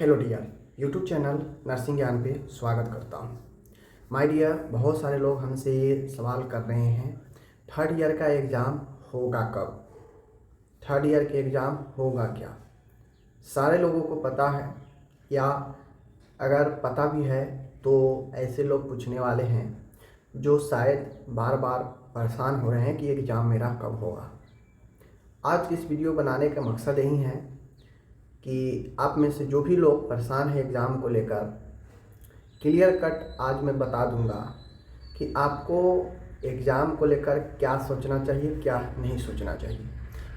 Hello dear, YouTube channel nursing Gyan पे स्वागत करता हूँ। माय डियर, बहुत सारे लोग हमसे ये सवाल कर रहे हैं, थर्ड ईयर का एग्ज़ाम होगा कब? थर्ड ईयर के एग्ज़ाम होगा क्या? सारे लोगों को पता है या अगर पता भी है तो ऐसे लोग पूछने वाले हैं जो शायद बार बार परेशान हो रहे हैं कि एग्ज़ाम मेरा कब होगा। आज की इस वीडियो बनाने का मकसद यही है कि आप में से जो भी लोग परेशान हैं एग्ज़ाम को लेकर, क्लियर कट आज मैं बता दूंगा कि आपको एग्ज़ाम को लेकर क्या सोचना चाहिए, क्या नहीं सोचना चाहिए।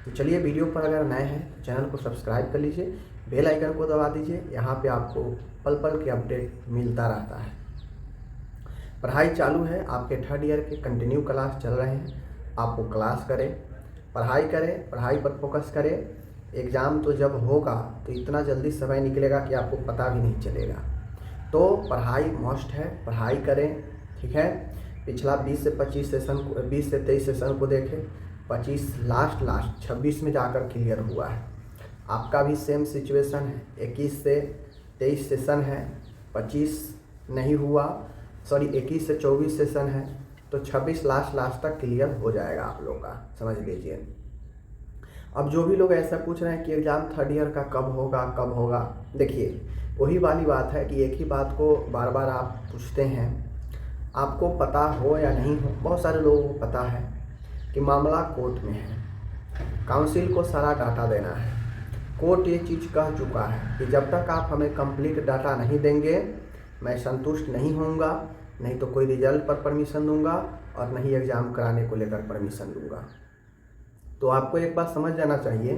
तो चलिए, वीडियो पर अगर नए हैं तो चैनल को सब्सक्राइब कर लीजिए, बेल आइकन को दबा दीजिए। यहाँ पे आपको पल पल के अपडेट मिलता रहता है। पढ़ाई चालू है, आपके थर्ड ईयर के कंटिन्यू क्लास चल रहे हैं। आपको क्लास करें, पढ़ाई पर फोकस करें। एग्ज़ाम तो जब होगा तो इतना जल्दी समय निकलेगा कि आपको पता भी नहीं चलेगा। तो पढ़ाई मस्ट है, पढ़ाई करें, ठीक है। पिछला 20 से 25 सेशन को 20 से 23 सेशन को देखें, 25 लास्ट 26 में जाकर क्लियर हुआ है। आपका भी सेम सिचुएशन है, 21 से 23 सेशन है, 25 नहीं हुआ, 21 से 24 सेशन है, तो 26 लास्ट तक क्लियर हो जाएगा आप लोग का, समझ लीजिए। अब जो भी लोग ऐसा पूछ रहे हैं कि एग्ज़ाम थर्ड ईयर का कब होगा, देखिए वही वाली बात है कि एक ही बात को बार बार आप पूछते हैं। आपको पता हो या नहीं हो, बहुत सारे लोगों को पता है कि मामला कोर्ट में है, काउंसिल को सारा डाटा देना है। कोर्ट ये चीज़ कह चुका है कि जब तक आप हमें कंप्लीट डाटा नहीं देंगे मैं संतुष्ट नहीं होऊंगा, नहीं तो कोई रिजल्ट पर परमिशन दूंगा और नहीं एग्ज़ाम कराने को लेकर परमिशन दूंगा। तो आपको एक बात समझ जाना चाहिए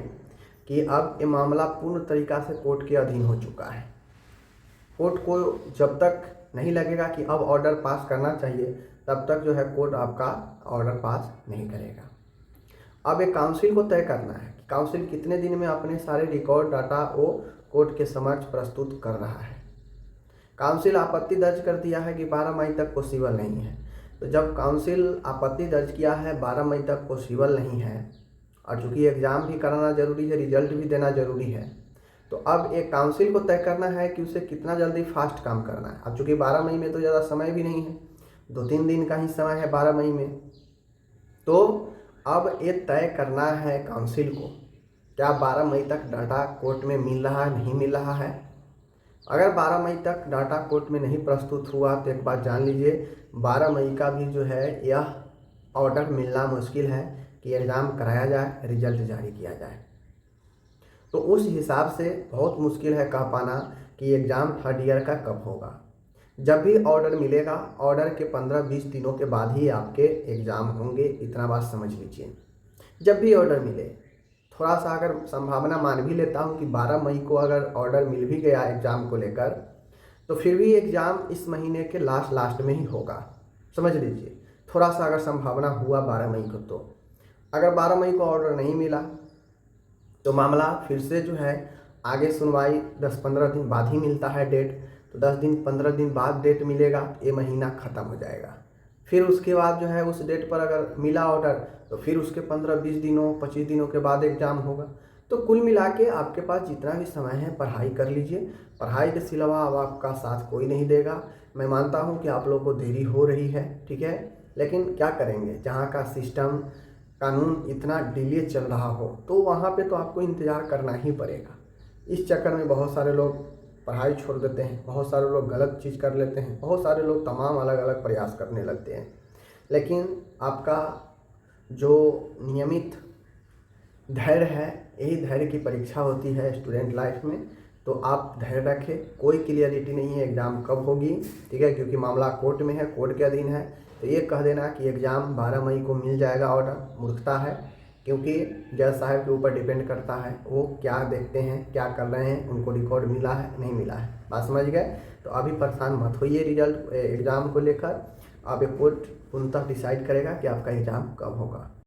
कि अब ये मामला पूर्ण तरीक़ा से कोर्ट के अधीन हो चुका है। कोर्ट को जब तक नहीं लगेगा कि अब ऑर्डर पास करना चाहिए, तब तक जो है कोर्ट आपका ऑर्डर पास नहीं करेगा। अब एक काउंसिल को तय करना है कि काउंसिल कितने दिन में अपने सारे रिकॉर्ड डाटा वो कोर्ट के समक्ष प्रस्तुत कर रहा है। काउंसिल आपत्ति दर्ज कर दिया है कि 12 मई तक पॉसिबल नहीं है। तो जब काउंसिल आपत्ति दर्ज किया है 12 मई तक पॉसिबल नहीं है, और चूँकि एग्ज़ाम भी कराना ज़रूरी है, रिजल्ट भी देना ज़रूरी है, तो अब एक काउंसिल को तय करना है कि उसे कितना जल्दी फास्ट काम करना है। अब चूँकि 12 मई में तो ज़्यादा समय भी नहीं है, 2-3 दिन का ही समय है 12 मई में। तो अब ये तय करना है काउंसिल को, क्या 12 मई तक डाटा कोर्ट में मिल रहा है, नहीं मिल रहा है। अगर 12 मई तक डाटा कोर्ट में नहीं प्रस्तुत हुआ तो एक बात जान लीजिए, 12 मई का भी जो है यह ऑर्डर मिलना मुश्किल है कि एग्ज़ाम कराया जाए, रिजल्ट जारी किया जाए। तो उस हिसाब से बहुत मुश्किल है कह पाना कि एग्ज़ाम थर्ड ईयर का कब होगा। जब भी ऑर्डर मिलेगा, ऑर्डर के 15-20 दिनों के बाद ही आपके एग्ज़ाम होंगे, इतना बात समझ लीजिए। जब भी ऑर्डर मिले, थोड़ा सा अगर संभावना मान भी लेता हूँ कि 12 मई को अगर ऑर्डर मिल भी गया एग्ज़ाम को लेकर, तो फिर भी एग्ज़ाम इस महीने के लास्ट में ही होगा, समझ लीजिए। थोड़ा सा अगर संभावना हुआ 12 मई को, तो अगर 12 मई को ऑर्डर नहीं मिला तो मामला फिर से जो है आगे सुनवाई 10-15 दिन बाद ही मिलता है डेट। तो 10-15 दिन बाद डेट मिलेगा, ये महीना ख़त्म हो जाएगा। फिर उसके बाद जो है उस डेट पर अगर मिला ऑर्डर तो फिर उसके 15-20 दिनों 25 दिनों के बाद एग्ज़ाम होगा। तो कुल मिला के आपके पास जितना भी समय है पढ़ाई कर लीजिए। पढ़ाई के सिवा अब आपका साथ कोई नहीं देगा। मैं मानता हूँ कि आप लोगों को देरी हो रही है, ठीक है, लेकिन क्या करेंगे, जहाँ का सिस्टम कानून इतना डिले चल रहा हो तो वहाँ पे तो आपको इंतज़ार करना ही पड़ेगा। इस चक्कर में बहुत सारे लोग पढ़ाई छोड़ देते हैं, बहुत सारे लोग गलत चीज़ कर लेते हैं, बहुत सारे लोग तमाम अलग अलग प्रयास करने लगते हैं। लेकिन आपका जो नियमित धैर्य है, यही धैर्य की परीक्षा होती है स्टूडेंट लाइफ में। तो आप धैर्य रखें, कोई क्लियरिटी नहीं है एग्ज़ाम कब होगी, ठीक है, क्योंकि मामला कोर्ट में है, कोर्ट के अधीन है। तो ये कह देना कि एग्ज़ाम 12 मई को मिल जाएगा ऑर्डर, मूर्खता है। क्योंकि जज साहब के ऊपर डिपेंड करता है, वो क्या देखते हैं, क्या कर रहे हैं, उनको रिकॉर्ड मिला है नहीं मिला है। बात समझ गए। तो अभी परेशान मत होइए रिजल्ट एग्ज़ाम को लेकर। अब एक कोर्ट पूर्णतः डिसाइड करेगा कि आपका एग्ज़ाम कब होगा।